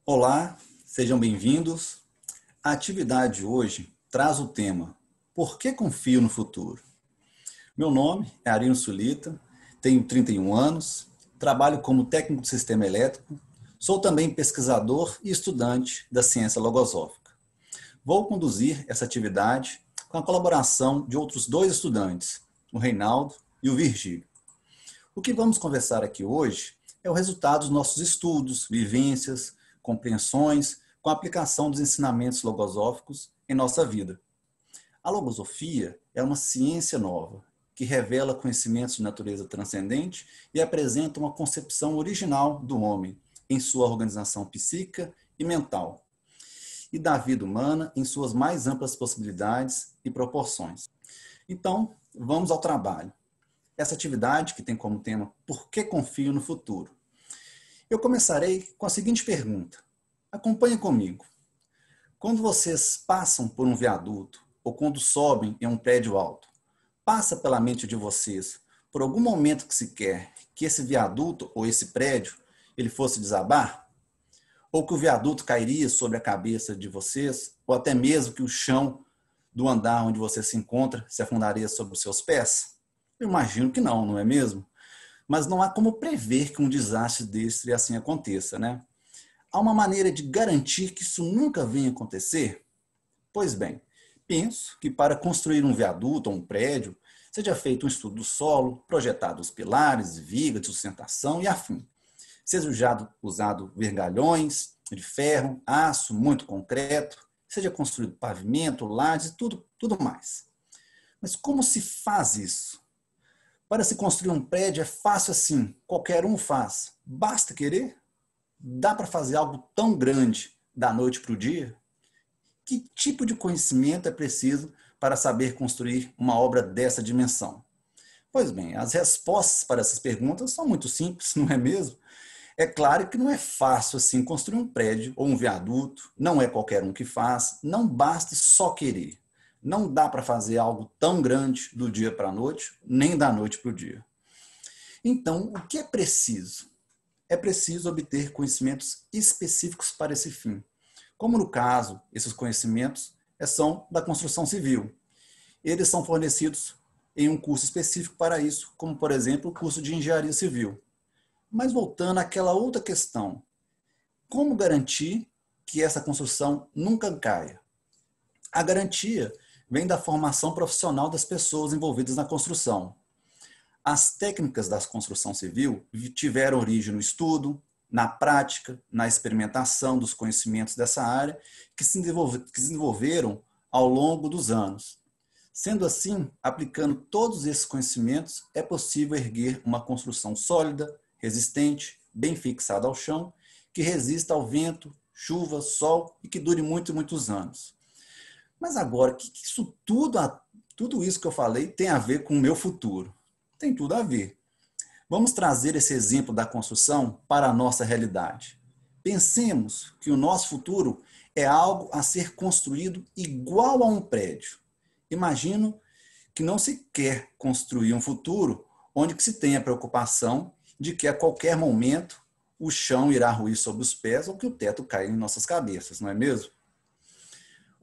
Olá, sejam bem-vindos. A atividade de hoje traz o tema Por que confio no futuro? Meu nome é Arino Sulita, tenho 31 anos, trabalho como técnico de sistema elétrico, sou também pesquisador e estudante da ciência logosófica. Vou conduzir essa atividade com a colaboração de outros dois estudantes, o Reinaldo e o Virgílio. O que vamos conversar aqui hoje é o resultado dos nossos estudos, vivências, compreensões com a aplicação dos ensinamentos logosóficos em nossa vida. A logosofia é uma ciência nova que revela conhecimentos de natureza transcendente e apresenta uma concepção original do homem em sua organização psíquica e mental e da vida humana em suas mais amplas possibilidades e proporções. Então, vamos ao trabalho. Essa atividade que tem como tema Por que confio no futuro? Eu começarei com a seguinte pergunta. Acompanhe comigo. Quando vocês passam por um viaduto ou quando sobem em um prédio alto, passa pela mente de vocês, por algum momento que se quer, que esse viaduto ou esse prédio ele fosse desabar? Ou que o viaduto cairia sobre a cabeça de vocês, ou até mesmo que o chão do andar onde você se encontra se afundaria sobre os seus pés? Eu imagino que não, não é mesmo? Mas não há como prever que um desastre desse assim aconteça, né? Há uma maneira de garantir que isso nunca venha acontecer? Pois bem, penso que para construir um viaduto ou um prédio, seja feito um estudo do solo, projetado os pilares, vigas de sustentação e afim. Seja usado vergalhões de ferro, aço, muito concreto, seja construído pavimento, lajes e tudo mais. Mas como se faz isso? Para se construir um prédio é fácil assim, qualquer um faz. Basta querer? Dá para fazer algo tão grande da noite para o dia? Que tipo de conhecimento é preciso para saber construir uma obra dessa dimensão? Pois bem, as respostas para essas perguntas são muito simples, não é mesmo? É claro que não é fácil assim construir um prédio ou um viaduto, não é qualquer um que faz, não basta só querer. Não dá para fazer algo tão grande do dia para a noite, nem da noite para o dia. Então, o que é preciso? É preciso obter conhecimentos específicos para esse fim. Como no caso, esses conhecimentos são da construção civil. Eles são fornecidos em um curso específico para isso, como, por exemplo, o curso de engenharia civil. Mas voltando àquela outra questão, como garantir que essa construção nunca caia? A garantia vem da formação profissional das pessoas envolvidas na construção. As técnicas da construção civil tiveram origem no estudo, na prática, na experimentação dos conhecimentos dessa área que se desenvolveram ao longo dos anos. Sendo assim, aplicando todos esses conhecimentos, é possível erguer uma construção sólida, resistente, bem fixada ao chão, que resista ao vento, chuva, sol e que dure muitos anos. Mas agora, o que tudo isso que eu falei tem a ver com o meu futuro? Tem tudo a ver. Vamos trazer esse exemplo da construção para a nossa realidade. Pensemos que o nosso futuro é algo a ser construído igual a um prédio. Imagino que não se quer construir um futuro onde se tenha a preocupação de que a qualquer momento o chão irá ruir sobre os pés ou que o teto caia em nossas cabeças, não é mesmo?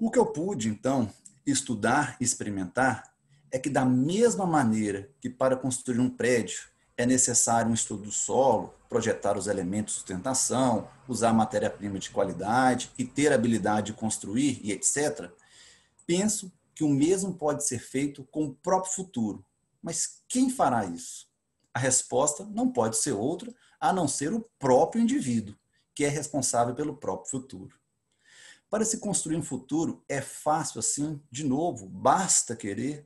O que eu pude, então, estudar e experimentar é que da mesma maneira que para construir um prédio é necessário um estudo do solo, projetar os elementos de sustentação, usar matéria-prima de qualidade e ter a habilidade de construir e etc., penso que o mesmo pode ser feito com o próprio futuro. Mas quem fará isso? A resposta não pode ser outra a não ser o próprio indivíduo, que é responsável pelo próprio futuro. Para se construir um futuro é fácil assim, de novo, basta querer.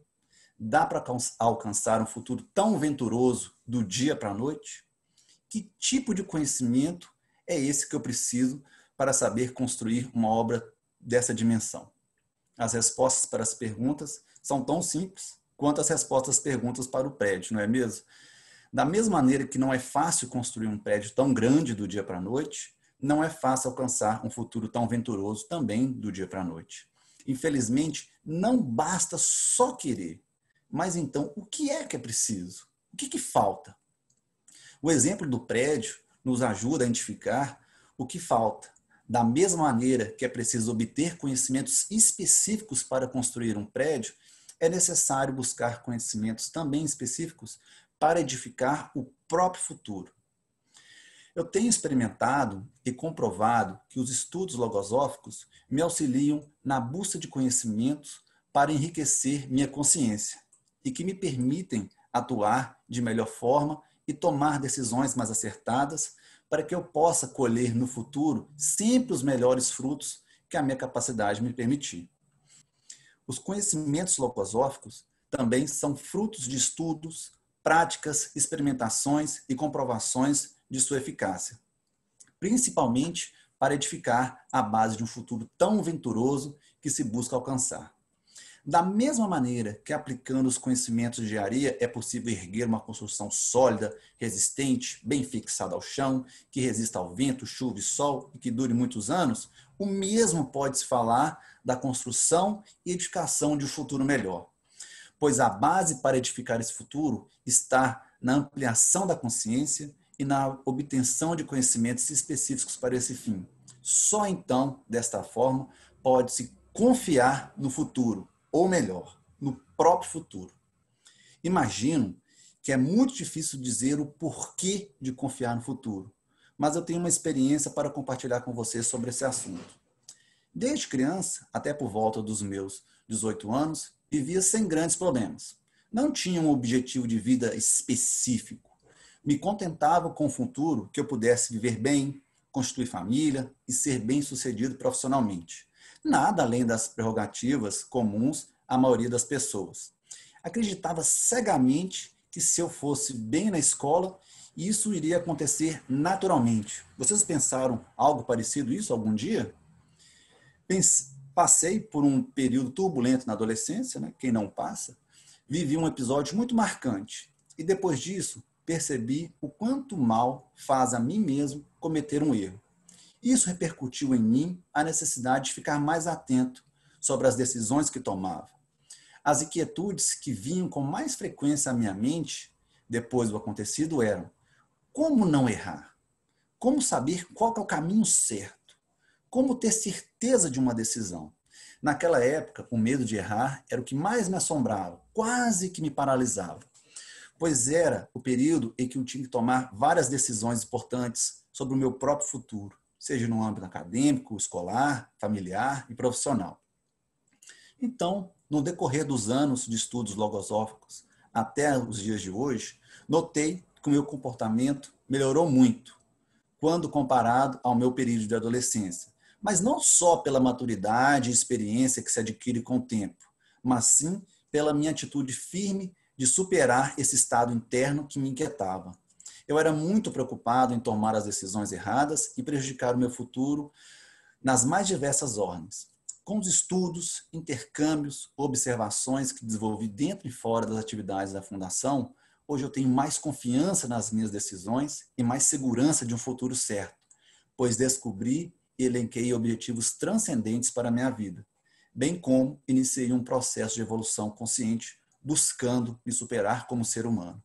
Dá para alcançar um futuro tão venturoso do dia para a noite? Que tipo de conhecimento é esse que eu preciso para saber construir uma obra dessa dimensão? As respostas para as perguntas são tão simples quanto as respostas às perguntas para o prédio, não é mesmo? Da mesma maneira que não é fácil construir um prédio tão grande do dia para a noite, não é fácil alcançar um futuro tão venturoso também do dia para a noite. Infelizmente, não basta só querer. Mas então, o que é preciso? O que falta? O exemplo do prédio nos ajuda a identificar o que falta. Da mesma maneira que é preciso obter conhecimentos específicos para construir um prédio, é necessário buscar conhecimentos também específicos para edificar o próprio futuro. Eu tenho experimentado e comprovado que os estudos logosóficos me auxiliam na busca de conhecimentos para enriquecer minha consciência e que me permitem atuar de melhor forma e tomar decisões mais acertadas para que eu possa colher no futuro sempre os melhores frutos que a minha capacidade me permitir. Os conhecimentos logosóficos também são frutos de estudos, práticas, experimentações e comprovações de sua eficácia, principalmente para edificar a base de um futuro tão venturoso que se busca alcançar. Da mesma maneira que aplicando os conhecimentos de engenharia é possível erguer uma construção sólida, resistente, bem fixada ao chão, que resista ao vento, chuva e sol e que dure muitos anos, o mesmo pode-se falar da construção e edificação de um futuro melhor. Pois a base para edificar esse futuro está na ampliação da consciência e na obtenção de conhecimentos específicos para esse fim. Só então, desta forma, pode-se confiar no futuro, ou melhor, no próprio futuro. Imagino que é muito difícil dizer o porquê de confiar no futuro, mas eu tenho uma experiência para compartilhar com vocês sobre esse assunto. Desde criança, até por volta dos meus 18 anos, vivia sem grandes problemas. Não tinha um objetivo de vida específico. Me contentava com o futuro que eu pudesse viver bem, constituir família e ser bem-sucedido profissionalmente. Nada além das prerrogativas comuns à maioria das pessoas. Acreditava cegamente que se eu fosse bem na escola, isso iria acontecer naturalmente. Vocês pensaram algo parecido isso algum dia? Passei por um período turbulento na adolescência, né? Quem não passa, vivi um episódio muito marcante. E depois disso, percebi o quanto mal faz a mim mesmo cometer um erro. Isso repercutiu em mim a necessidade de ficar mais atento sobre as decisões que tomava. As inquietudes que vinham com mais frequência à minha mente, depois do acontecido, eram: como não errar? Como saber qual é o caminho certo? Como ter certeza de uma decisão? Naquela época, o medo de errar era o que mais me assombrava, quase que me paralisava, pois era o período em que eu tinha que tomar várias decisões importantes sobre o meu próprio futuro, seja no âmbito acadêmico, escolar, familiar e profissional. Então, no decorrer dos anos de estudos logosóficos até os dias de hoje, notei que o meu comportamento melhorou muito quando comparado ao meu período de adolescência. Mas não só pela maturidade e experiência que se adquire com o tempo, mas sim pela minha atitude firme de superar esse estado interno que me inquietava. Eu era muito preocupado em tomar as decisões erradas e prejudicar o meu futuro nas mais diversas ordens. Com os estudos, intercâmbios, observações que desenvolvi dentro e fora das atividades da Fundação, hoje eu tenho mais confiança nas minhas decisões e mais segurança de um futuro certo, pois descobri e elenquei objetivos transcendentes para a minha vida, bem como iniciei um processo de evolução consciente buscando me superar como ser humano.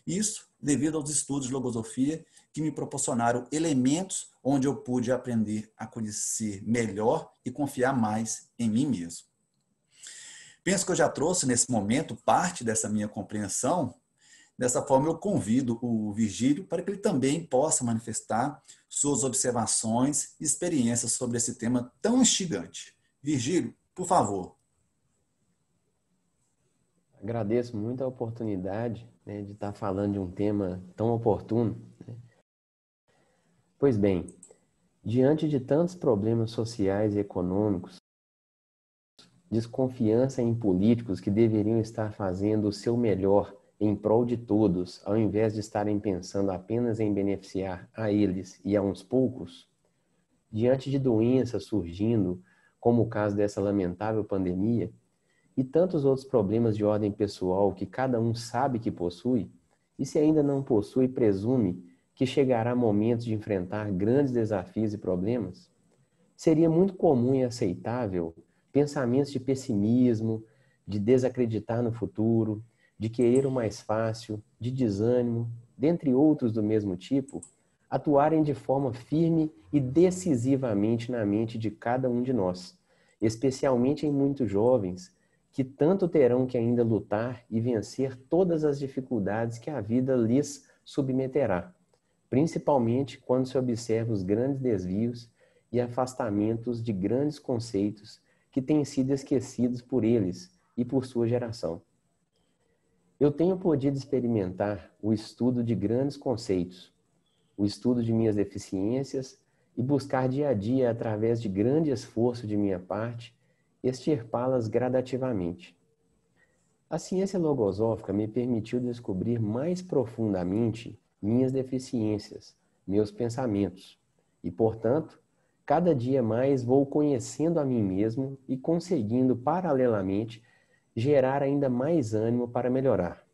Isso devido aos estudos de logosofia que me proporcionaram elementos onde eu pude aprender a conhecer melhor e confiar mais em mim mesmo. Penso que eu já trouxe nesse momento parte dessa minha compreensão. Dessa forma, eu convido o Virgílio para que ele também possa manifestar suas observações e experiências sobre esse tema tão instigante. Virgílio, por favor. Agradeço muito a oportunidade, né, de estar falando de um tema tão oportuno, né? Pois bem, diante de tantos problemas sociais e econômicos, desconfiança em políticos que deveriam estar fazendo o seu melhor em prol de todos, ao invés de estarem pensando apenas em beneficiar a eles e a uns poucos, diante de doenças surgindo, como o caso dessa lamentável pandemia, e tantos outros problemas de ordem pessoal que cada um sabe que possui, e se ainda não possui, presume que chegará momentos de enfrentar grandes desafios e problemas, seria muito comum e aceitável pensamentos de pessimismo, de desacreditar no futuro, de querer o mais fácil, de desânimo, dentre outros do mesmo tipo, atuarem de forma firme e decisivamente na mente de cada um de nós, especialmente em muitos jovens que tanto terão que ainda lutar e vencer todas as dificuldades que a vida lhes submeterá, principalmente quando se observa os grandes desvios e afastamentos de grandes conceitos que têm sido esquecidos por eles e por sua geração. Eu tenho podido experimentar o estudo de grandes conceitos, o estudo de minhas deficiências e buscar dia a dia, através de grande esforço de minha parte, extirpá-las gradativamente. A ciência logosófica me permitiu descobrir mais profundamente minhas deficiências, meus pensamentos, e, portanto, cada dia mais vou conhecendo a mim mesmo e conseguindo, paralelamente, gerar ainda mais ânimo para melhorar.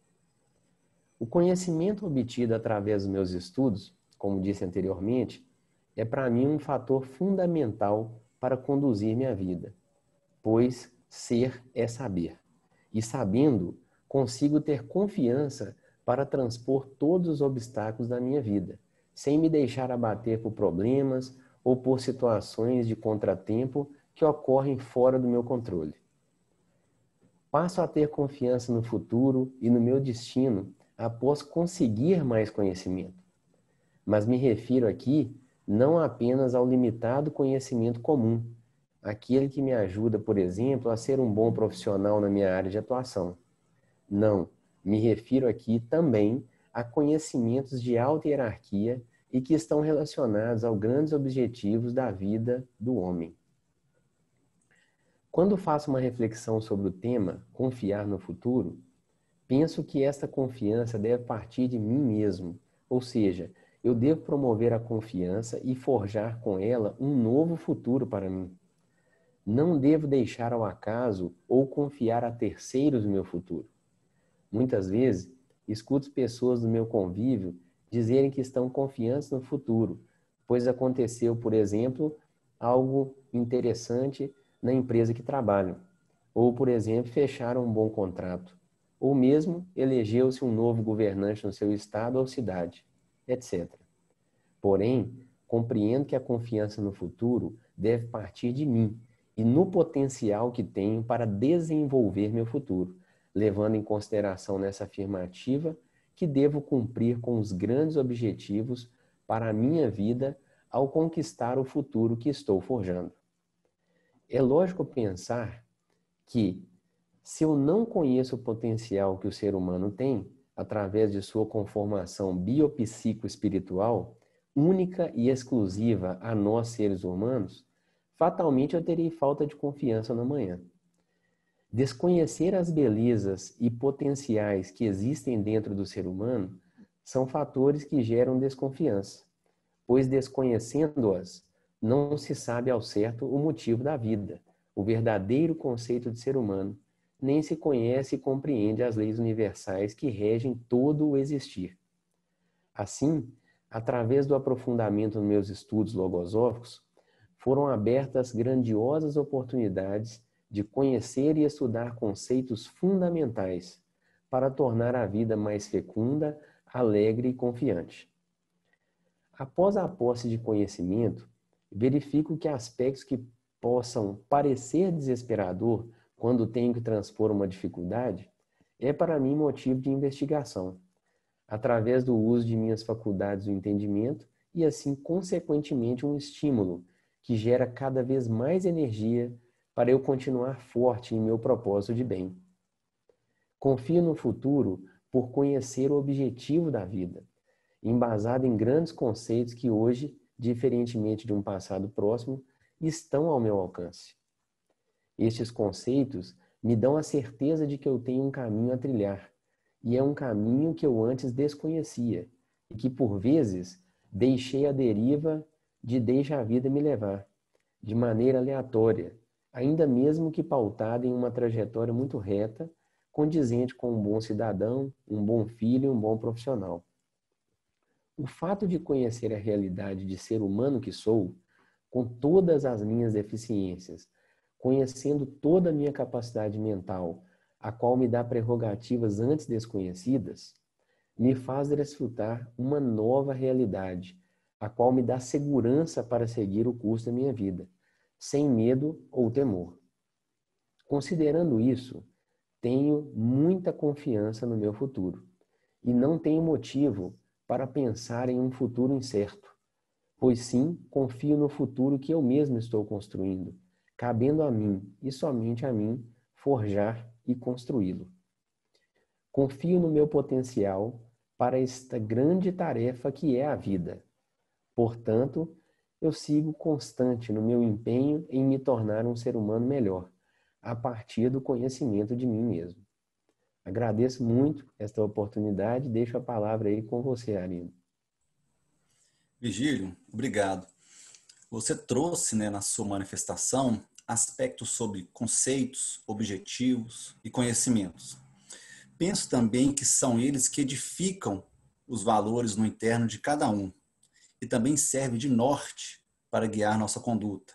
O conhecimento obtido através dos meus estudos, como disse anteriormente, é para mim um fator fundamental para conduzir minha vida, pois ser é saber. E sabendo, consigo ter confiança para transpor todos os obstáculos da minha vida, sem me deixar abater por problemas ou por situações de contratempo que ocorrem fora do meu controle. Passo a ter confiança no futuro e no meu destino após conseguir mais conhecimento. Mas me refiro aqui não apenas ao limitado conhecimento comum, aquele que me ajuda, por exemplo, a ser um bom profissional na minha área de atuação. Não, me refiro aqui também a conhecimentos de alta hierarquia e que estão relacionados aos grandes objetivos da vida do homem. Quando faço uma reflexão sobre o tema confiar no futuro, penso que esta confiança deve partir de mim mesmo, ou seja, eu devo promover a confiança e forjar com ela um novo futuro para mim. Não devo deixar ao acaso ou confiar a terceiros o meu futuro. Muitas vezes, escuto pessoas do meu convívio dizerem que estão confiantes no futuro, pois aconteceu, por exemplo, algo interessante na empresa que trabalham, ou, por exemplo, fecharam um bom contrato, ou mesmo elegeu-se um novo governante no seu estado ou cidade, etc. Porém, compreendo que a confiança no futuro deve partir de mim e no potencial que tenho para desenvolver meu futuro, levando em consideração nessa afirmativa que devo cumprir com os grandes objetivos para a minha vida ao conquistar o futuro que estou forjando. É lógico pensar que, se eu não conheço o potencial que o ser humano tem, através de sua conformação biopsico-espiritual, única e exclusiva a nós seres humanos, fatalmente eu terei falta de confiança no amanhã. Desconhecer as belezas e potenciais que existem dentro do ser humano são fatores que geram desconfiança, pois desconhecendo-as, não se sabe ao certo o motivo da vida, o verdadeiro conceito de ser humano, nem se conhece e compreende as leis universais que regem todo o existir. Assim, através do aprofundamento nos meus estudos logosóficos, foram abertas grandiosas oportunidades de conhecer e estudar conceitos fundamentais para tornar a vida mais fecunda, alegre e confiante. Após a posse de conhecimento, verifico que aspectos que possam parecer desesperador quando tenho que transpor uma dificuldade é para mim motivo de investigação, através do uso de minhas faculdades do entendimento e assim, consequentemente, um estímulo que gera cada vez mais energia para eu continuar forte em meu propósito de bem. Confio no futuro por conhecer o objetivo da vida, embasado em grandes conceitos que hoje, diferentemente de um passado próximo, estão ao meu alcance. Estes conceitos me dão a certeza de que eu tenho um caminho a trilhar, e é um caminho que eu antes desconhecia, e que por vezes deixei à deriva de deixa a vida me levar, de maneira aleatória, ainda mesmo que pautada em uma trajetória muito reta, condizente com um bom cidadão, um bom filho e um bom profissional. O fato de conhecer a realidade de ser humano que sou, com todas as minhas deficiências, conhecendo toda a minha capacidade mental, a qual me dá prerrogativas antes desconhecidas, me faz desfrutar uma nova realidade, a qual me dá segurança para seguir o curso da minha vida, sem medo ou temor. Considerando isso, tenho muita confiança no meu futuro e não tenho motivo para pensar em um futuro incerto, pois sim, confio no futuro que eu mesmo estou construindo, cabendo a mim e somente a mim forjar e construí-lo. Confio no meu potencial para esta grande tarefa que é a vida. Portanto, eu sigo constante no meu empenho em me tornar um ser humano melhor, a partir do conhecimento de mim mesmo. Agradeço muito esta oportunidade e deixo a palavra aí com você, Arino. Virgílio, obrigado. Você trouxe, né, na sua manifestação aspectos sobre conceitos, objetivos e conhecimentos. Penso também que são eles que edificam os valores no interno de cada um e também serve de norte para guiar nossa conduta.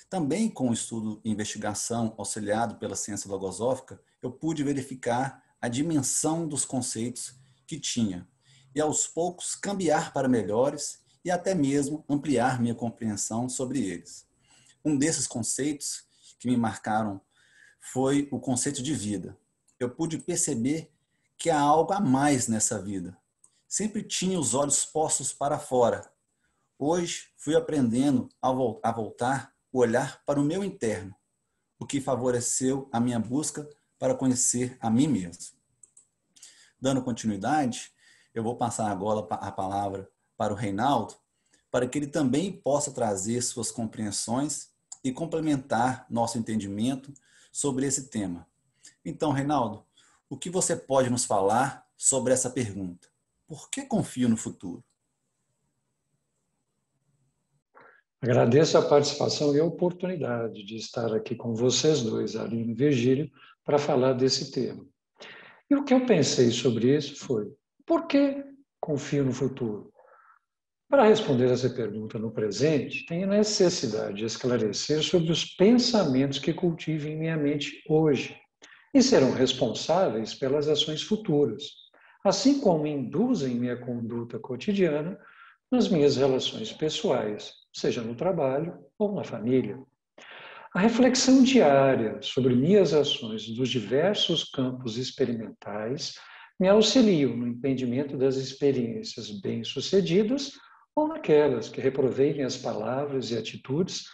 Também com o estudo e investigação auxiliado pela ciência logosófica, eu pude verificar a dimensão dos conceitos que tinha e aos poucos cambiar para melhores e até mesmo ampliar minha compreensão sobre eles. Um desses conceitos que me marcaram foi o conceito de vida. Eu pude perceber que há algo a mais nessa vida. Sempre tinha os olhos postos para fora. Hoje fui aprendendo a voltar o olhar para o meu interno, o que favoreceu a minha busca para conhecer a mim mesmo. Dando continuidade, eu vou passar agora a palavra para o Reinaldo, para que ele também possa trazer suas compreensões e complementar nosso entendimento sobre esse tema. Então, Reinaldo, o que você pode nos falar sobre essa pergunta? Por que confio no futuro? Agradeço a participação e a oportunidade de estar aqui com vocês dois, Arino e Virgílio, para falar desse tema. E o que eu pensei sobre isso foi: por que confio no futuro? Para responder essa pergunta no presente, tenho necessidade de esclarecer sobre os pensamentos que cultivo em minha mente hoje e serão responsáveis pelas ações futuras, assim como induzem minha conduta cotidiana nas minhas relações pessoais, seja no trabalho ou na família. A reflexão diária sobre minhas ações dos diversos campos experimentais me auxiliam no entendimento das experiências bem-sucedidas ou naquelas que reprovei minhas palavras e atitudes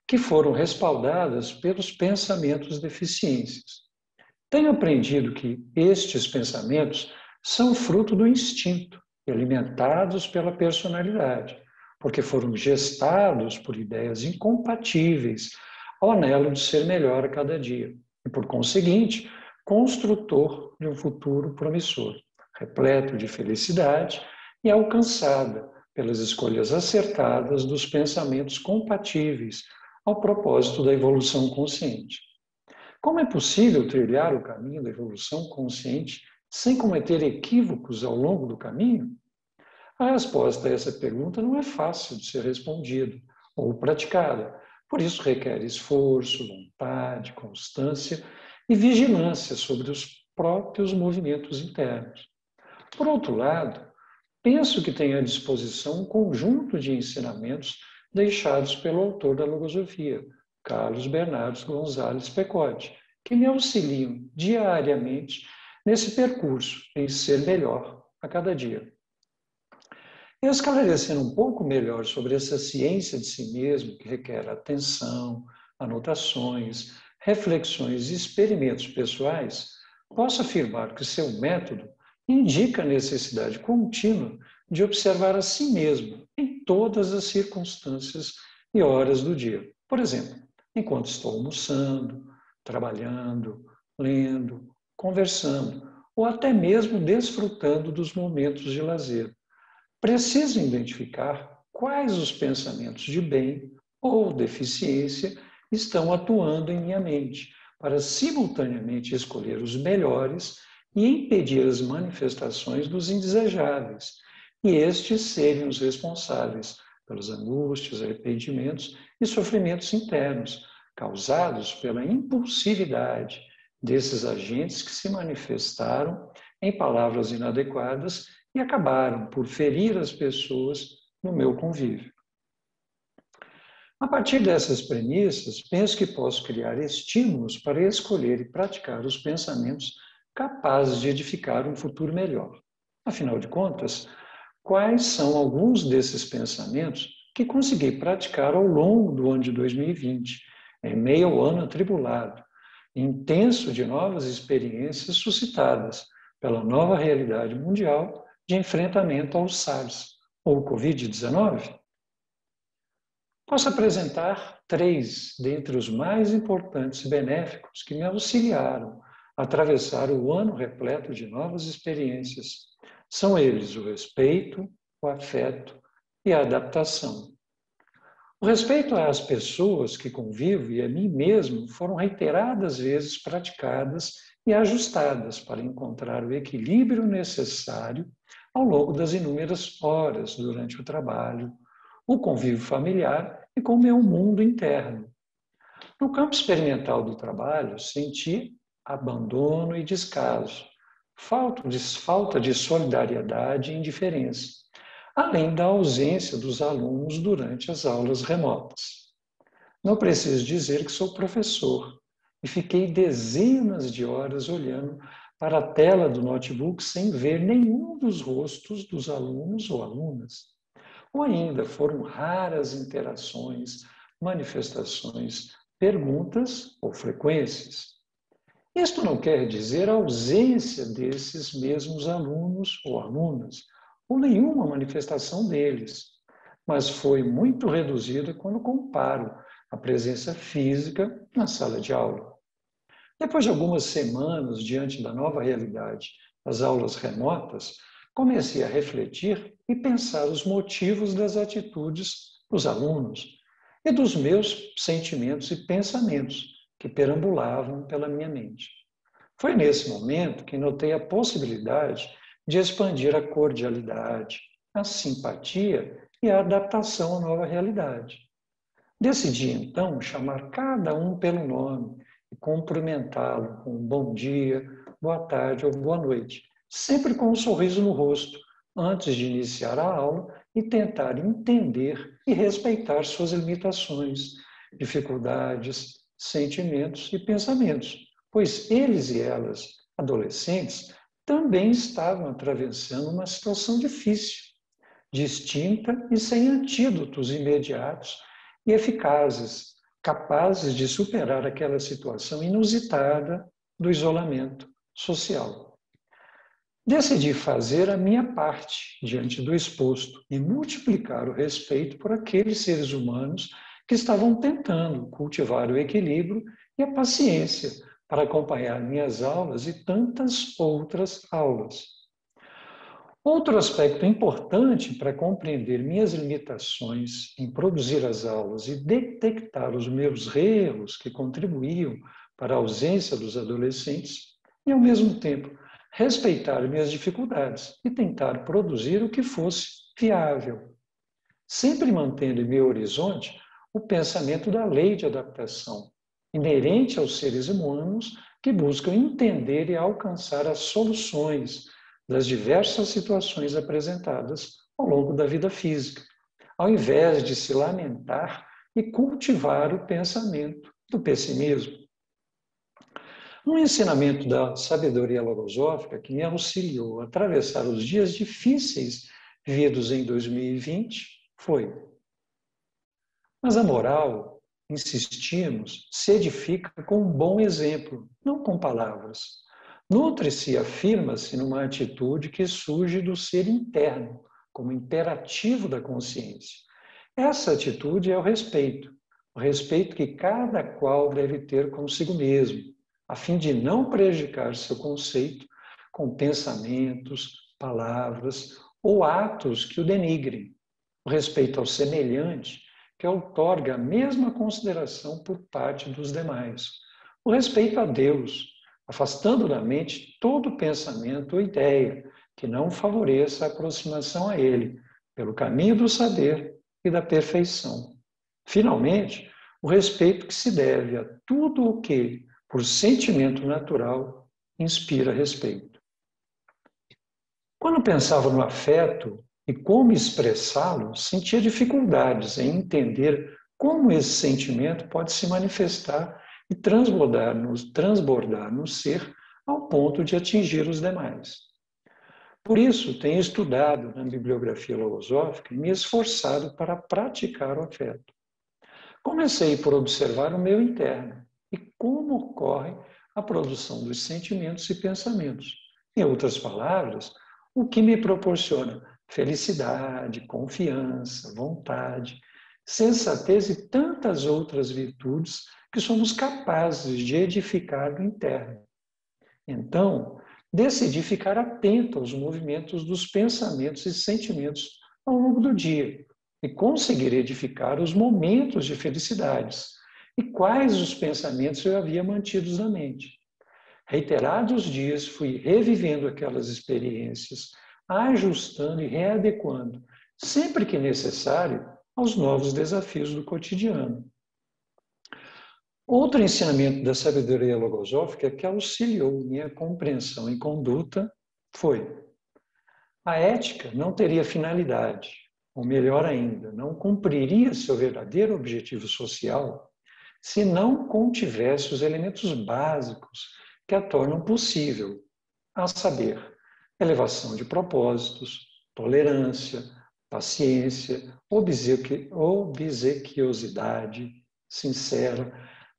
que foram respaldadas pelos pensamentos deficientes. Tenho aprendido que estes pensamentos são fruto do instinto e alimentados pela personalidade, porque foram gestados por ideias incompatíveis ao anelo de ser melhor a cada dia e, por conseguinte, construtor de um futuro promissor, repleto de felicidade e alcançada pelas escolhas acertadas dos pensamentos compatíveis ao propósito da evolução consciente. Como é possível trilhar o caminho da evolução consciente sem cometer equívocos ao longo do caminho? A resposta a essa pergunta não é fácil de ser respondida ou praticada, por isso requer esforço, vontade, constância e vigilância sobre os próprios movimentos internos. Por outro lado, penso que tenho à disposição um conjunto de ensinamentos deixados pelo autor da logosofia, Carlos Bernardo Gonzalez Pecote, que me auxiliam diariamente nesse percurso em ser melhor a cada dia. Esclarecendo um pouco melhor sobre essa ciência de si mesmo, que requer atenção, anotações, reflexões e experimentos pessoais, posso afirmar que seu método indica a necessidade contínua de observar a si mesmo em todas as circunstâncias e horas do dia. Por exemplo, enquanto estou almoçando, trabalhando, lendo, conversando ou até mesmo desfrutando dos momentos de lazer. Preciso identificar quais os pensamentos de bem ou deficiência estão atuando em minha mente, para simultaneamente escolher os melhores e impedir as manifestações dos indesejáveis, e estes serem os responsáveis pelas angústias, arrependimentos e sofrimentos internos, causados pela impulsividade desses agentes que se manifestaram em palavras inadequadas e acabaram por ferir as pessoas no meu convívio. A partir dessas premissas, penso que posso criar estímulos para escolher e praticar os pensamentos capazes de edificar um futuro melhor. Afinal de contas, quais são alguns desses pensamentos que consegui praticar ao longo do ano de 2020, em meio ao ano atribulado, intenso de novas experiências suscitadas pela nova realidade mundial de enfrentamento ao SARS ou Covid-19? Posso apresentar 3 dentre os mais importantes e benéficos que me auxiliaram a atravessar o ano repleto de novas experiências. São eles o respeito, o afeto e a adaptação. O respeito às pessoas que convivo e a mim mesmo foram reiteradas vezes praticadas e ajustadas para encontrar o equilíbrio necessário ao longo das inúmeras horas durante o trabalho, o convívio familiar e com o meu mundo interno. No campo experimental do trabalho, senti abandono e descaso, falta de solidariedade e indiferença, além da ausência dos alunos durante as aulas remotas. Não preciso dizer que sou professor e fiquei dezenas de horas olhando para a tela do notebook sem ver nenhum dos rostos dos alunos ou alunas. Ou ainda foram raras interações, manifestações, perguntas ou frequências. Isto não quer dizer a ausência desses mesmos alunos ou alunas, ou nenhuma manifestação deles, mas foi muito reduzida quando comparo a presença física na sala de aula. Depois de algumas semanas diante da nova realidade das aulas remotas, comecei a refletir e pensar os motivos das atitudes dos alunos e dos meus sentimentos e pensamentos que perambulavam pela minha mente. Foi nesse momento que notei a possibilidade de expandir a cordialidade, a simpatia e a adaptação à nova realidade. Decidi, então, chamar cada um pelo nome e cumprimentá-lo com um bom dia, boa tarde ou boa noite, sempre com um sorriso no rosto, antes de iniciar a aula e tentar entender e respeitar suas limitações, dificuldades, sentimentos e pensamentos, pois eles e elas, adolescentes, também estavam atravessando uma situação difícil, distinta e sem antídotos imediatos e eficazes, capazes de superar aquela situação inusitada do isolamento social. Decidi fazer a minha parte diante do exposto e multiplicar o respeito por aqueles seres humanos que estavam tentando cultivar o equilíbrio e a paciência para acompanhar minhas aulas e tantas outras aulas. Outro aspecto importante para compreender minhas limitações em produzir as aulas e detectar os meus erros que contribuíam para a ausência dos adolescentes e, ao mesmo tempo, respeitar minhas dificuldades e tentar produzir o que fosse viável, sempre mantendo em meu horizonte o pensamento da lei de adaptação, inerente aos seres humanos que buscam entender e alcançar as soluções das diversas situações apresentadas ao longo da vida física, ao invés de se lamentar e cultivar o pensamento do pessimismo. Um ensinamento da sabedoria logosófica que me auxiliou a atravessar os dias difíceis vividos em 2020 foi: mas a moral, insistimos, se edifica com um bom exemplo, não com palavras. Nutre-se e afirma-se numa atitude que surge do ser interno, como imperativo da consciência. Essa atitude é o respeito que cada qual deve ter consigo mesmo, a fim de não prejudicar seu conceito com pensamentos, palavras ou atos que o denigrem. O respeito ao semelhante, que outorga a mesma consideração por parte dos demais. O respeito a Deus, afastando da mente todo pensamento ou ideia que não favoreça a aproximação a Ele, pelo caminho do saber e da perfeição. Finalmente, o respeito que se deve a tudo o que, por sentimento natural, inspira respeito. Quando pensava no afeto, e como expressá-lo, sentia dificuldades em entender como esse sentimento pode se manifestar e transbordar no ser ao ponto de atingir os demais. Por isso, tenho estudado na bibliografia logosófica e me esforçado para praticar o afeto. Comecei por observar o meu interno e como ocorre a produção dos sentimentos e pensamentos. Em outras palavras, o que me proporciona felicidade, confiança, vontade, sensatez e tantas outras virtudes que somos capazes de edificar no interno. Então, decidi ficar atento aos movimentos dos pensamentos e sentimentos ao longo do dia e conseguir edificar os momentos de felicidades e quais os pensamentos eu havia mantidos na mente. Reiterados dias fui revivendo aquelas experiências, ajustando e readequando, sempre que necessário, aos novos desafios do cotidiano. Outro ensinamento da sabedoria logosófica que auxiliou minha compreensão e conduta foi: a ética não teria finalidade, ou melhor ainda, não cumpriria seu verdadeiro objetivo social se não contivesse os elementos básicos que a tornam possível, a saber, elevação de propósitos, tolerância, paciência, obsequiosidade sincera,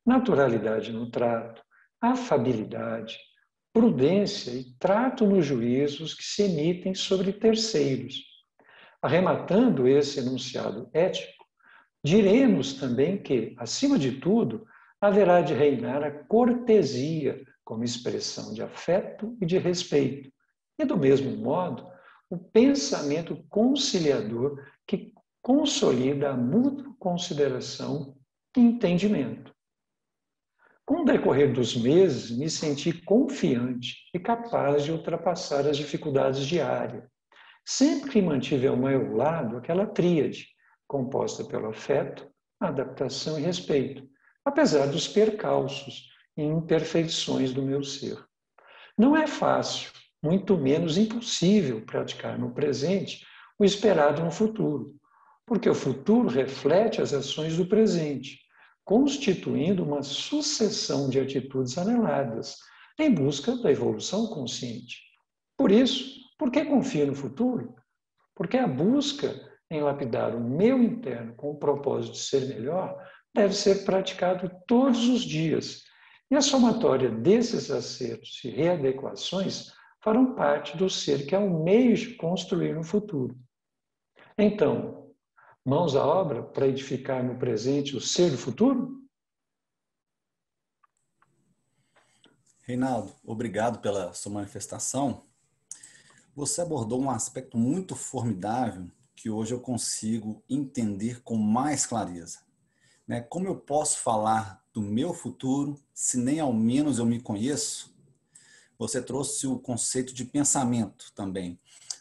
naturalidade no trato, afabilidade, prudência e trato nos juízos que se emitem sobre terceiros. Arrematando esse enunciado ético, diremos também que, acima de tudo, haverá de reinar a cortesia como expressão de afeto e de respeito, e, do mesmo modo, o pensamento conciliador que consolida a mútua consideração e entendimento. Com o decorrer dos meses, me senti confiante e capaz de ultrapassar as dificuldades diárias. Sempre mantive ao meu lado aquela tríade, composta pelo afeto, adaptação e respeito, apesar dos percalços e imperfeições do meu ser. Não é fácil, muito menos impossível, praticar no presente o esperado no futuro, porque o futuro reflete as ações do presente, constituindo uma sucessão de atitudes aneladas em busca da evolução consciente. Por isso, por que confio no futuro? Porque a busca em lapidar o meu interno com o propósito de ser melhor deve ser praticado todos os dias. E a somatória desses acertos e readequações farão parte do ser que é o meio de construir no futuro. Então, mãos à obra para edificar no presente o ser do futuro? Reinaldo, obrigado pela sua manifestação. Você abordou um aspecto muito formidável que hoje eu consigo entender com mais clareza. Como eu posso falar do meu futuro se nem ao menos eu me conheço? Você trouxe o conceito de pensamento também,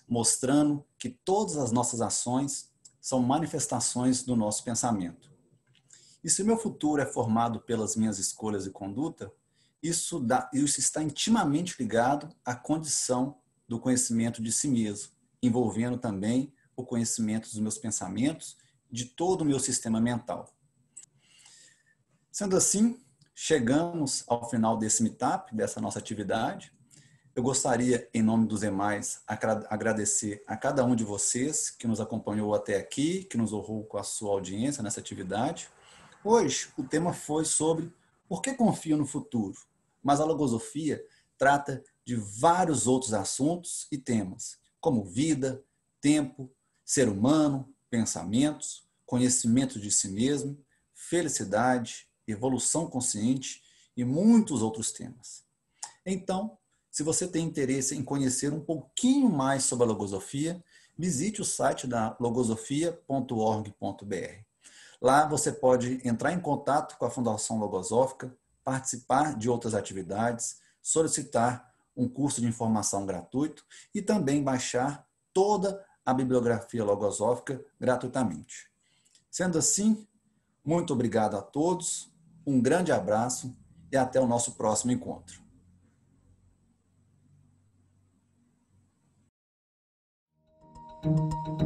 mostrando que todas as nossas ações são manifestações do nosso pensamento. E se o meu futuro é formado pelas minhas escolhas e conduta, isso está intimamente ligado à condição do conhecimento de si mesmo, envolvendo também o conhecimento dos meus pensamentos, de todo o meu sistema mental. Sendo assim, chegamos ao final desse meetup, dessa nossa atividade. Eu gostaria, em nome dos demais, agradecer a cada um de vocês que nos acompanhou até aqui, que nos honrou com a sua audiência nessa atividade. Hoje, o tema foi sobre por que confio no futuro, mas a logosofia trata de vários outros assuntos e temas, como vida, tempo, ser humano, pensamentos, conhecimento de si mesmo, felicidade, evolução consciente e muitos outros temas. Então, se você tem interesse em conhecer um pouquinho mais sobre a logosofia, visite o site da logosofia.org.br. Lá você pode entrar em contato com a Fundação Logosófica, participar de outras atividades, solicitar um curso de informação gratuito e também baixar toda a bibliografia logosófica gratuitamente. Sendo assim, muito obrigado a todos, um grande abraço e até o nosso próximo encontro. Obrigado.